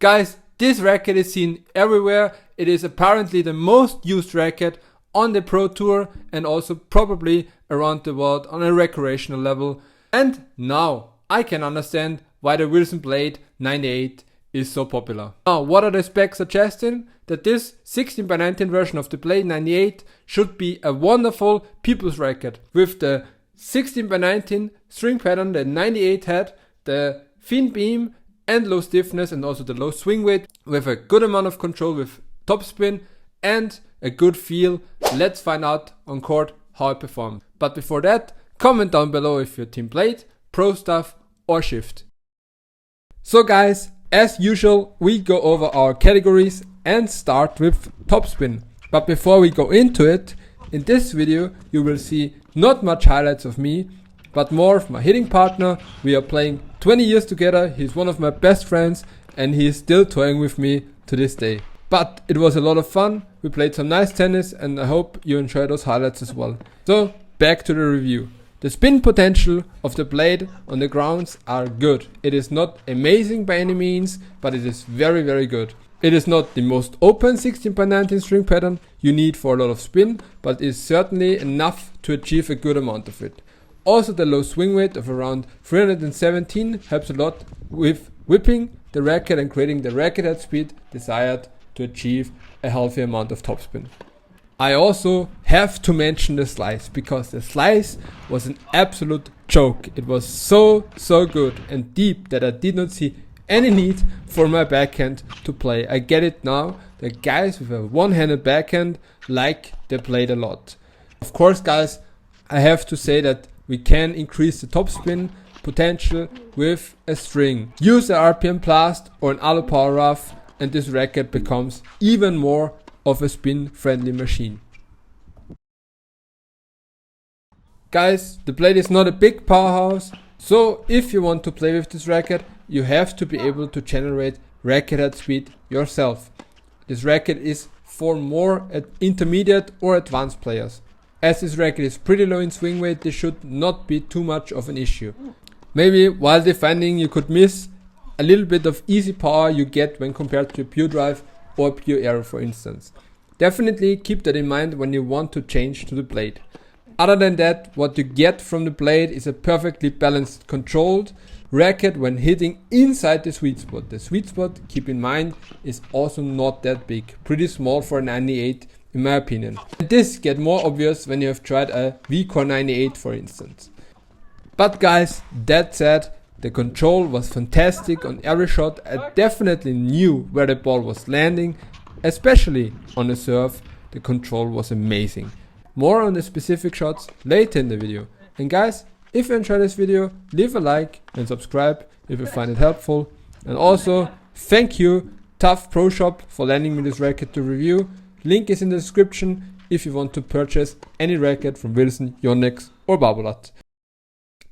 Guys, this racket is seen everywhere. It is apparently the most used racket on the Pro Tour and also probably around the world on a recreational level. And now I can understand why the Wilson Blade 98 is so popular. Now, what are the specs suggesting? That this 16x19 version of the Blade 98 should be a wonderful people's racket with the 16x19 string pattern that 98 had, the thin beam and low stiffness and also the low swing weight with a good amount of control with topspin and a good feel. Let's find out on court how it performs. But before that, comment down below if you're Team Blade, Pro Stuff or Shift. So guys, as usual, we go over our categories and start with topspin. But before we go into it, in this video you will see not much highlights of me, but more of my hitting partner. We are playing 20 years together, he's one of my best friends and he is still toying with me to this day. But it was a lot of fun, we played some nice tennis and I hope you enjoy those highlights as well. So back to the review. The spin potential of the blade on the grounds are good. It is not amazing by any means, but it is very very good. It is not the most open 16x19 string pattern you need for a lot of spin, but is certainly enough to achieve a good amount of it. Also the low swing weight of around 317 helps a lot with whipping the racket and creating the racket head speed desired to achieve a healthy amount of topspin. I also have to mention the slice, because the slice was an absolute joke. It was so good and deep that I did not see any need for my backhand to play. I get it now, the guys with a one-handed backhand like the blade a lot. Of course guys, I have to say that we can increase the topspin potential with a string. Use a RPM Blast or an Alu Power Rough and this racket becomes even more of a spin friendly machine. Guys, the blade is not a big powerhouse, so if you want to play with this racket, you have to be able to generate racket head speed yourself. This racket is for more intermediate or advanced players. As this racket is pretty low in swing weight, this should not be too much of an issue. Maybe while defending you could miss a little bit of easy power you get when compared to a pure drive or pure arrow for instance. Definitely keep that in mind when you want to change to the blade. Other than that, what you get from the blade is a perfectly balanced, controlled racket when hitting inside the sweet spot. The sweet spot, keep in mind, is also not that big. Pretty small for a 98 in my opinion. And this gets more obvious when you have tried a V-Core 98 for instance. But guys, that said, the control was fantastic on every shot. I definitely knew where the ball was landing, especially on the serve. The control was amazing. More on the specific shots later in the video. And guys, if you enjoyed this video, leave a like and subscribe if you find it helpful. And also, thank you Tough Pro Shop for lending me this racket to review. Link is in the description if you want to purchase any racket from Wilson, Yonex or Babolat.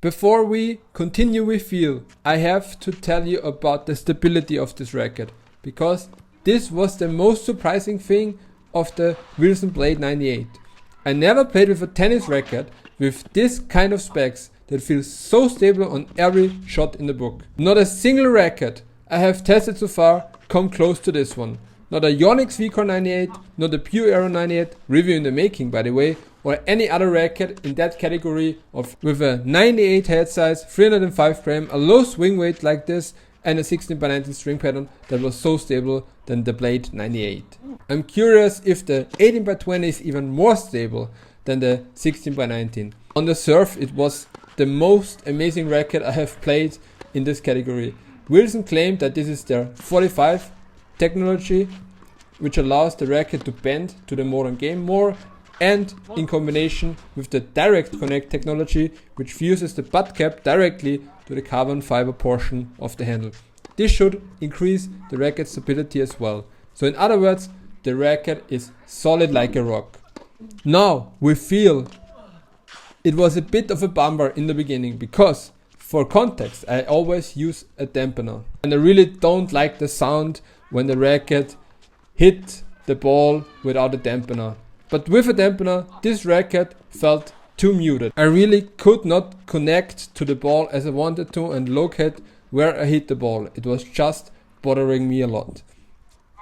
Before we continue with feel, I have to tell you about the stability of this racket, because this was the most surprising thing of the Wilson Blade 98. I never played with a tennis racket with this kind of specs that feels so stable on every shot in the book. Not a single racket I have tested so far come close to this one. Not a Yonex V-Core 98, not a Pure Aero 98, review in the making by the way, or any other racket in that category of with a 98 head size, 305 gram, a low swing weight like this and a 16x19 string pattern that was so stable than the Blade 98. I'm curious if the 18x20 is even more stable than the 16x19. On the serve it was the most amazing racket I have played in this category. Wilson claimed that this is their 45 technology, which allows the racket to bend to the modern game more, and in combination with the direct connect technology, which fuses the butt cap directly to the carbon fiber portion of the handle. This should increase the racket stability as well. So in other words, the racket is solid like a rock. Now we feel it was a bit of a bummer in the beginning, because for context I always use a dampener and I really don't like the sound when the racket hit the ball without a dampener. But with a dampener, this racket felt too muted. I really could not connect to the ball as I wanted to and locate where I hit the ball. It was just bothering me a lot.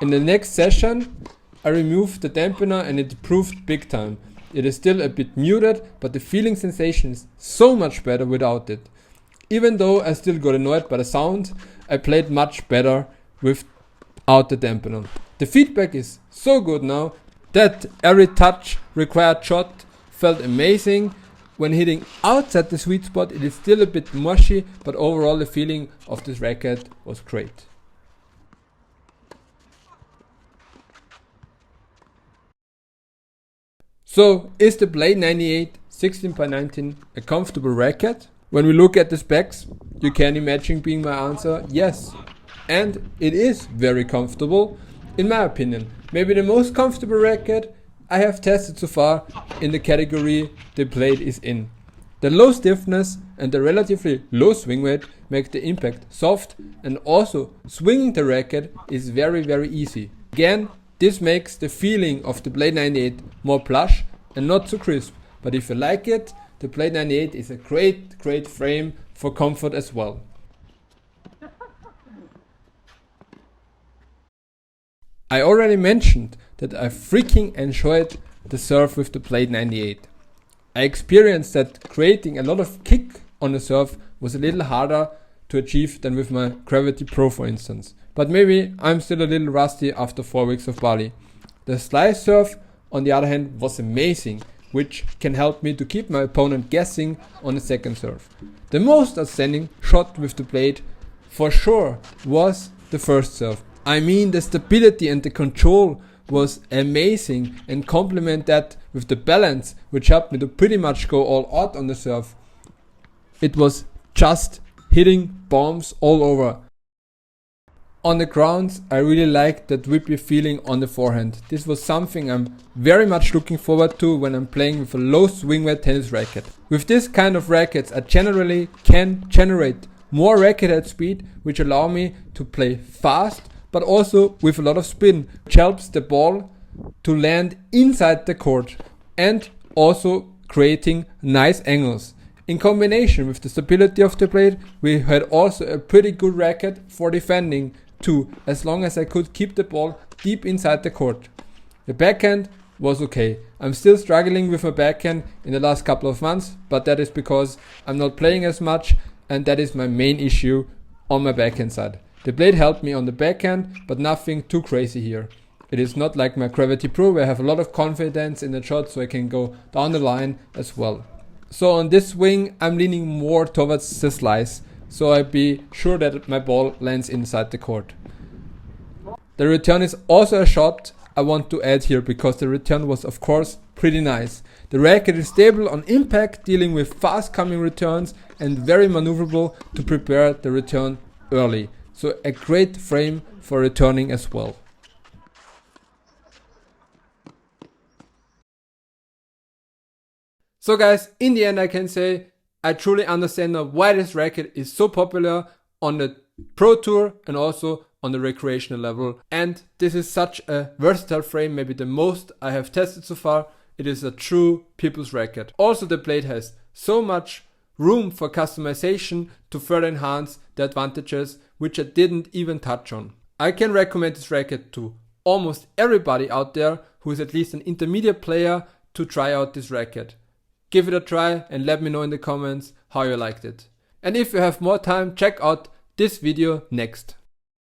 In the next session, I removed the dampener and it improved big time. It is still a bit muted, but the feeling sensation is so much better without it. Even though I still got annoyed by the sound, I played much better without the dampener. The feedback is so good now that every touch required shot felt amazing. When hitting outside the sweet spot, it is still a bit mushy, but overall the feeling of this racket was great. So, is the Blade 98 16x19 a comfortable racket? When we look at the specs, you can imagine being my answer, yes. And it is very comfortable, in my opinion. Maybe the most comfortable racket I have tested so far in the category the Blade is in. The low stiffness and the relatively low swing weight make the impact soft, and also swinging the racket is very easy. Again, this makes the feeling of the Blade 98 more plush and not so crisp, but if you like it, the Blade 98 is a great frame for comfort as well. I already mentioned that I freaking enjoyed the serve with the Blade 98. I experienced that creating a lot of kick on the serve was a little harder to achieve than with my Gravity Pro, for instance. But maybe I'm still a little rusty after 4 weeks of Bali. The slice serve, on the other hand, was amazing, which can help me to keep my opponent guessing on the second serve. The most outstanding shot with the Blade, for sure, was the first serve. I mean, the stability and the control was amazing, and complement that with the balance, which helped me to pretty much go all out on the serve. It was just hitting bombs all over. On the grounds, I really liked that whippy feeling on the forehand. This was something I'm very much looking forward to when I'm playing with a low swing weight tennis racket. With this kind of rackets, I generally can generate more racket head speed, which allow me to play fast, but also with a lot of spin, which helps the ball to land inside the court and also creating nice angles. In combination with the stability of the blade, we had also a pretty good racket for defending too, as long as I could keep the ball deep inside the court. The backhand was okay. I'm still struggling with my backhand in the last couple of months, but that is because I'm not playing as much, and that is my main issue on my backhand side. The blade helped me on the backhand, but nothing too crazy here. It is not like my Gravity Pro, where I have a lot of confidence in the shot, so I can go down the line as well. So on this swing, I'm leaning more towards the slice, so I be sure that my ball lands inside the court. The return is also a shot I want to add here, because the return was of course pretty nice. The racket is stable on impact, dealing with fast coming returns, and very maneuverable to prepare the return early. So a great frame for returning as well. So guys, in the end I can say I truly understand now why this racket is so popular on the Pro Tour and also on the recreational level. And this is such a versatile frame, maybe the most I have tested so far. It is a true people's racket. Also the blade has so much room for customization to further enhance the advantages, which I didn't even touch on. I can recommend this racket to almost everybody out there who is at least an intermediate player to try out this racket. Give it a try and let me know in the comments how you liked it. And if you have more time, check out this video next.